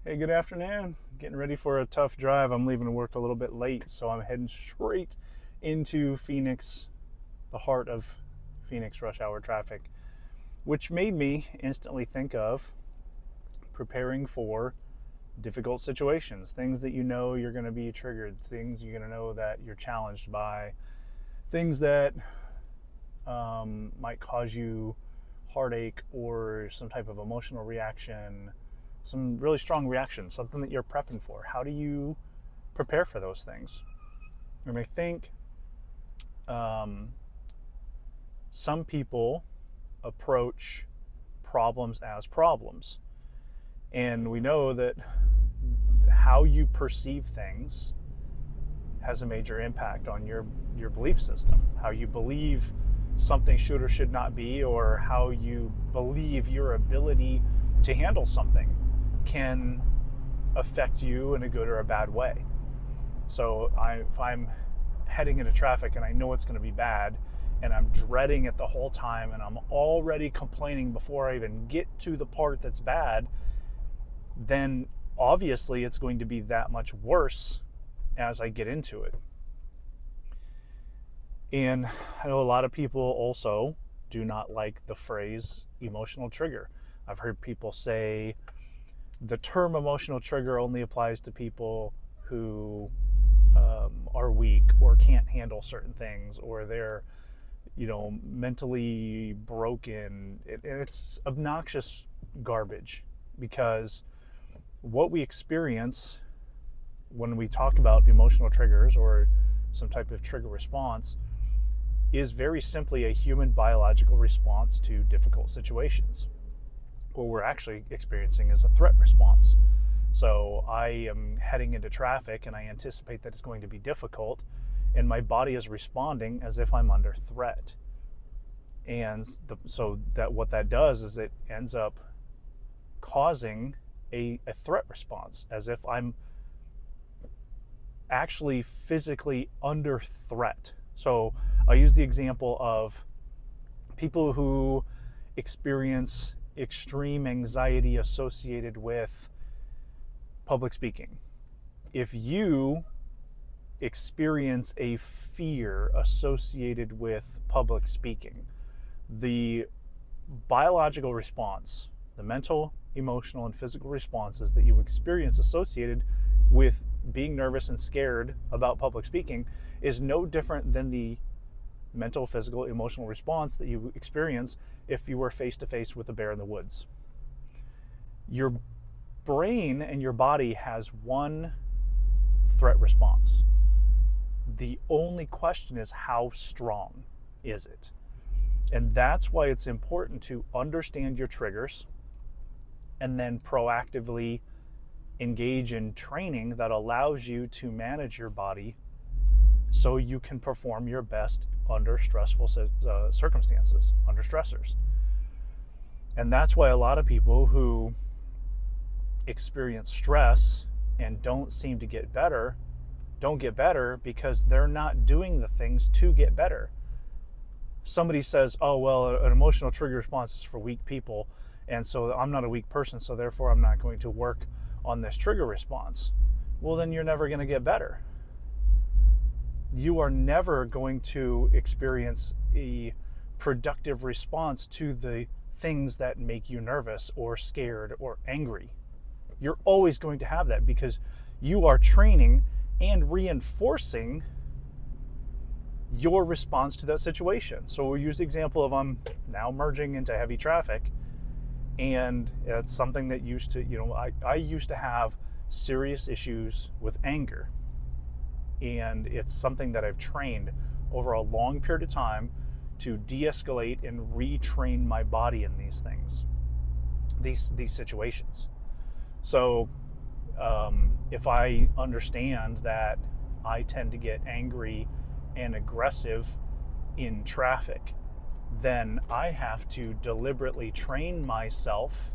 Hey, good afternoon. Getting ready for a tough drive. I'm leaving work a little bit late, so I'm heading straight into Phoenix, the heart of Phoenix rush hour traffic, which made me instantly think of preparing for difficult situations, things that you know you're going to be triggered, things you're going to know that you're challenged by, things that might cause you heartache or some type of emotional reaction, some really strong reaction, something that you're prepping for. How do you prepare for those things? And I think um, some people approach problems as problems. And we know that how you perceive things has a major impact on your belief system, how you believe something should or should not be, or how you believe your ability to handle something can affect you in a good or a bad way. So if I'm heading into traffic and I know it's going to be bad and I'm dreading it the whole time and I'm already complaining before I even get to the part that's bad, then obviously it's going to be that much worse as I get into it. And I know a lot of people also do not like the phrase emotional trigger. I've heard people say the term emotional trigger only applies to people who are weak or can't handle certain things, or they're mentally broken. It's obnoxious garbage, because what we experience when we talk about emotional triggers or some type of trigger response is very simply a human biological response to difficult situations. What we're actually experiencing is a threat response. So I am heading into traffic and I anticipate that it's going to be difficult, and my body is responding as if I'm under threat. And so that what that does is it ends up causing a threat response, as if I'm actually physically under threat. So I'll use the example of people who experience extreme anxiety associated with public speaking. If you experience a fear associated with public speaking, the biological response, the mental, emotional, and physical responses that you experience associated with being nervous and scared about public speaking is no different than the mental, physical, emotional response that you experience if you were face to face with a bear in the woods. Your brain and your body has one threat response. The only question is, how strong is it? And that's why it's important to understand your triggers and then proactively engage in training that allows you to manage your body so you can perform your best under stressful circumstances, under stressors. And that's why a lot of people who experience stress and don't seem to get better don't get better because they're not doing the things to get better. Somebody says, oh, well, an emotional trigger response is for weak people, and so I'm not a weak person, so therefore I'm not going to work on this trigger response. Well, then you're never going to get better. You are never going to experience a productive response to the things that make you nervous or scared or angry. You're always going to have that because you are training and reinforcing your response to that situation. So we'll use the example of I'm now merging into heavy traffic, and it's something that used to, I used to have serious issues with anger. And it's something that I've trained over a long period of time to de-escalate and retrain my body in these things, these situations. So if I understand that I tend to get angry and aggressive in traffic, then I have to deliberately train myself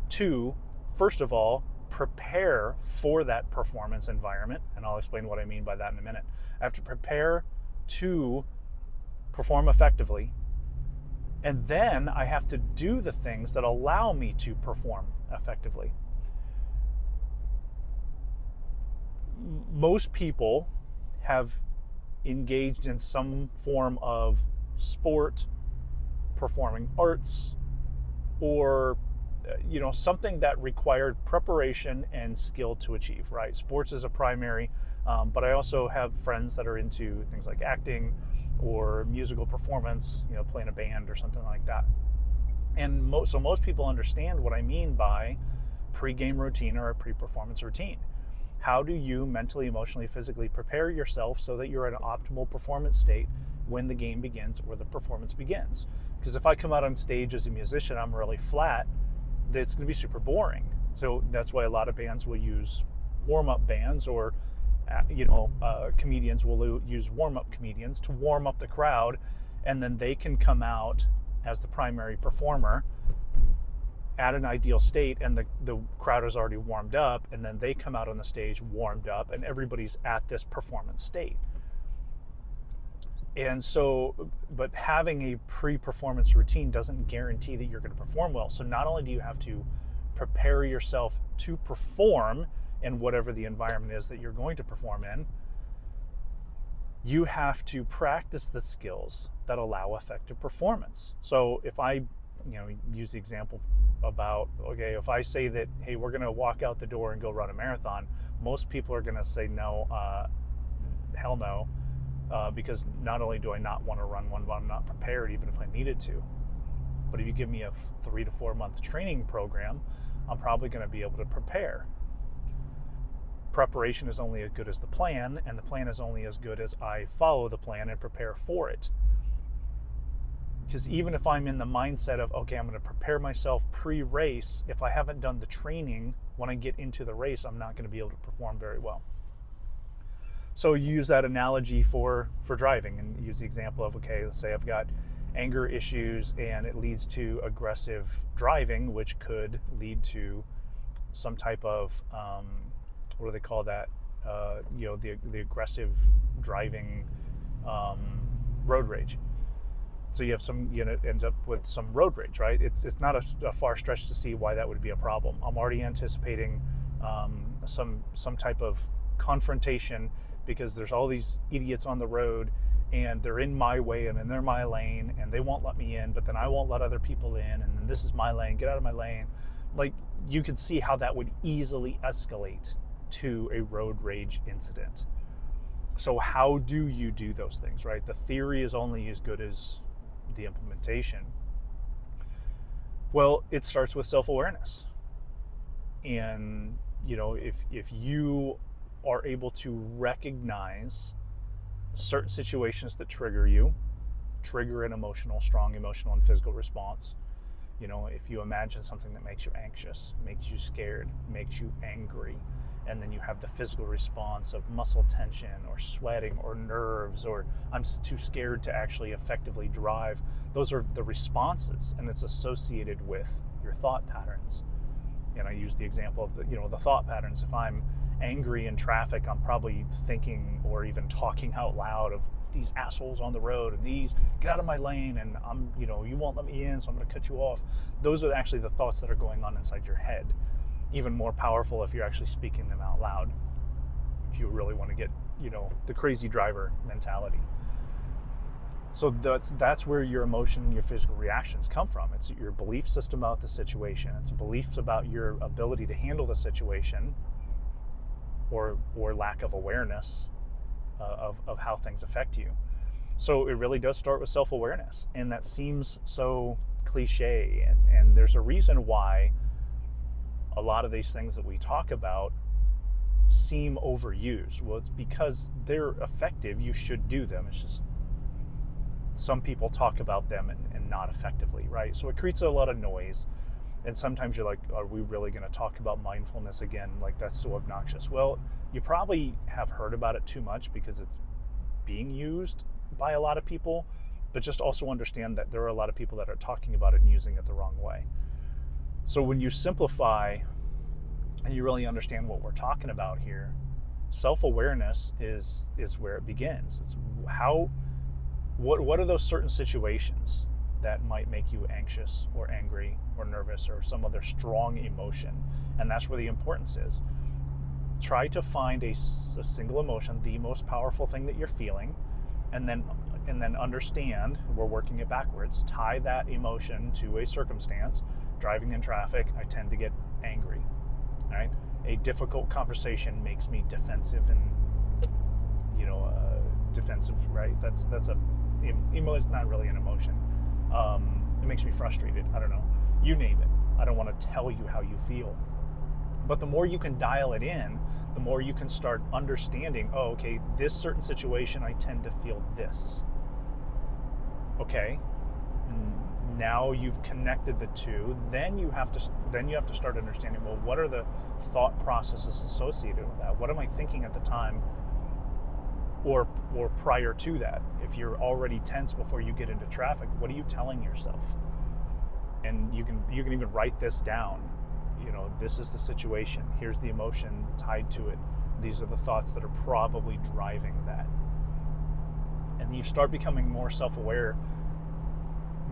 to, first of all, prepare for that performance environment. And I'll explain what I mean by that in a minute. I have to prepare to perform effectively. And then I have to do the things that allow me to perform effectively. most people have engaged in some form of sport, performing arts, or something that required preparation and skill to achieve, right? Sports is a primary, but I also have friends that are into things like acting or musical performance, playing a band or something like that. And so most people understand what I mean by pre-game routine or a pre-performance routine. How do you mentally, emotionally, physically prepare yourself so that you're in an optimal performance state when the game begins or the performance begins? Because if I come out on stage as a musician, I'm really flat, it's going to be super boring. So that's why a lot of bands will use warm-up bands, or comedians will use warm-up comedians to warm up the crowd, and then they can come out as the primary performer at an ideal state, and the crowd is already warmed up, and then they come out on the stage warmed up, and everybody's at this performance state. And so, but having a pre-performance routine doesn't guarantee that you're going to perform well. So not only do you have to prepare yourself to perform in whatever the environment is that you're going to perform in, you have to practice the skills that allow effective performance. So if I use the example about, okay, if I say that, hey, we're going to walk out the door and go run a marathon, most people are going to say no, hell no, because not only do I not want to run one, but I'm not prepared even if I needed to. But if you give me a 3 to 4 month training program, I'm probably going to be able to prepare. Preparation is only as good as the plan, and the plan is only as good as I follow the plan and prepare for it. Because even if I'm in the mindset of, okay, I'm going to prepare myself pre-race, if I haven't done the training when I get into the race, I'm not going to be able to perform very well. So you use that analogy for driving, and use the example of, okay, let's say I've got anger issues and it leads to aggressive driving, which could lead to some type of, what do they call that? The aggressive driving, road rage. So you have it ends up with some road rage, right? It's not a far stretch to see why that would be a problem. I'm already anticipating some type of confrontation, because there's all these idiots on the road and they're in my way and they're my lane and they won't let me in, but then I won't let other people in, and then this is my lane, get out of my lane. Like, you could see how that would easily escalate to a road rage incident. So how do you do those things, right? The theory is only as good as the implementation. Well, it starts with self-awareness. And if you are able to recognize certain situations that trigger an strong emotional and physical response. If you imagine something that makes you anxious, makes you scared, makes you angry, and then you have the physical response of muscle tension or sweating or nerves, or I'm too scared to actually effectively drive. Those are the responses, and it's associated with your thought patterns. And I use the example of the thought patterns. If I'm angry in traffic, I'm probably thinking or even talking out loud of these assholes on the road, and these, get out of my lane, and I'm, you won't let me in, so I'm going to cut you off. Those are actually the thoughts that are going on inside your head. Even more powerful if you're actually speaking them out loud, if you really want to get, the crazy driver mentality. So that's where your emotion and your physical reactions come from. It's your belief system about the situation. It's beliefs about your ability to handle the situation, or lack of awareness of how things affect you. So it really does start with self-awareness, and that seems so cliche, and there's a reason why a lot of these things that we talk about seem overused. Well, it's because they're effective. You should do them. It's just some people talk about them and not effectively, right? So it creates a lot of noise. And sometimes you're like, are we really going to talk about mindfulness again? Like, that's so obnoxious. Well, you probably have heard about it too much because it's being used by a lot of people, but just also understand that there are a lot of people that are talking about it and using it the wrong way. So when you simplify and you really understand what we're talking about here, self-awareness is where it begins. It's what are those certain situations that might make you anxious or angry or nervous or some other strong emotion? And that's where the importance is. Try to find a single emotion, the most powerful thing that you're feeling, and then understand, we're working it backwards. Tie that emotion to a circumstance. Driving in traffic, I tend to get angry. Right? A difficult conversation makes me defensive and defensive. Right? That's a emo is not really an emotion. It makes me frustrated. I don't know. You name it. I don't want to tell you how you feel. But the more you can dial it in, the more you can start understanding, oh, okay, this certain situation, I tend to feel this. Okay, now you've connected the two, then you have to start understanding, well, what are the thought processes associated with that? What am I thinking at the time or prior to that? If you're already tense before you get into traffic, what are you telling yourself? And you can even write this down. This is the situation. Here's the emotion tied to it. These are the thoughts that are probably driving that. And you start becoming more self-aware,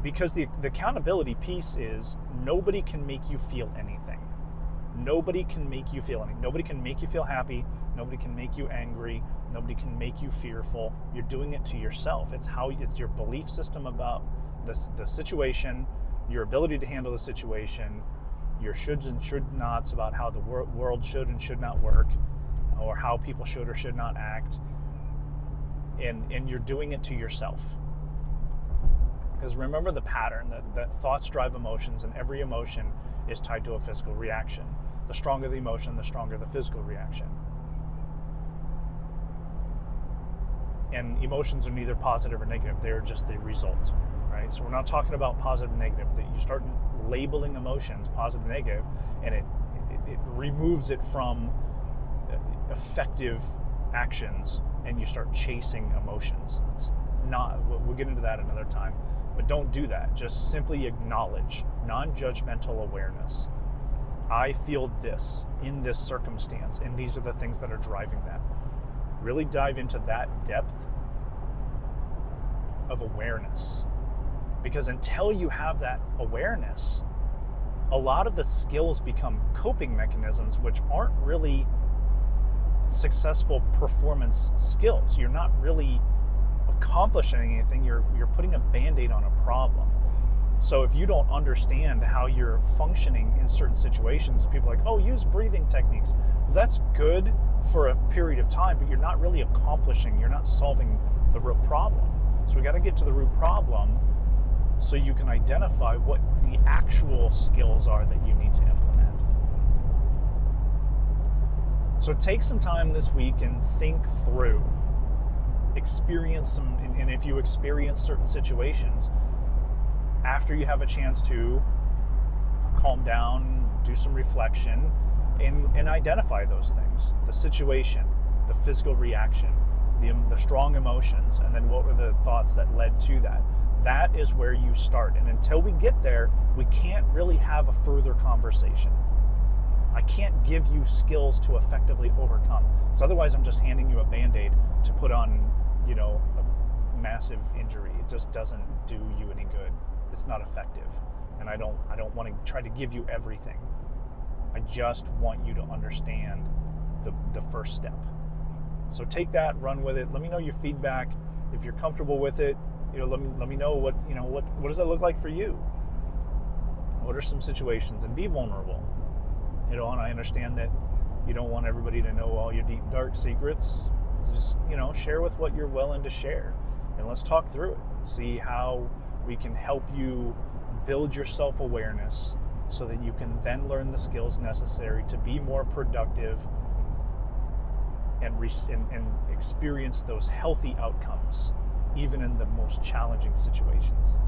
because the accountability piece is nobody can make you feel anything. Nobody can make you feel anything. Nobody can make you feel happy. Nobody can make you angry. Nobody can make you fearful. You're doing it to yourself. It's your belief system about the situation, your ability to handle the situation, your shoulds and should nots about how the world should and should not work, or how people should or should not act, and you're doing it to yourself. Because remember the pattern that thoughts drive emotions, and every emotion is tied to a physical reaction. The stronger the emotion, the stronger the physical reaction. And emotions are neither positive or negative. They're just the result, right? So we're not talking about positive and negative. That you start labeling emotions positive and negative, and it removes it from effective actions, and you start chasing emotions. It's not, we'll get into that another time, but don't do that. Just simply acknowledge, non-judgmental awareness. I feel this in this circumstance, and these are the things that are driving that. Really dive into that depth of awareness, because until you have that awareness, a lot of the skills become coping mechanisms, which aren't really successful performance skills. You're not really accomplishing anything. You're putting a band-aid on a problem. So if you don't understand how you're functioning in certain situations, people are like, oh, use breathing techniques. Well, that's good for a period of time, but you're not really accomplishing, you're not solving the root problem. So we got to get to the root problem so you can identify what the actual skills are that you need to implement. So take some time this week and think through, experience some, and if you experience certain situations, after you have a chance to calm down, do some reflection, and identify those things. The situation, the physical reaction, the strong emotions, and then what were the thoughts that led to that. That is where you start. And until we get there, we can't really have a further conversation. I can't give you skills to effectively overcome. So otherwise I'm just handing you a Band-Aid to put on, a massive injury. It just doesn't do you any good. It's not effective. And I don't want to try to give you everything. I just want you to understand the first step. So take that, run with it. Let me know your feedback. If you're comfortable with it, let me know what does that look like for you? What are some situations? And be vulnerable. And I understand that you don't want everybody to know all your deep, dark secrets. Just, share with what you're willing to share. And let's talk through it. See how we can help you build your self-awareness so that you can then learn the skills necessary to be more productive and experience those healthy outcomes, even in the most challenging situations.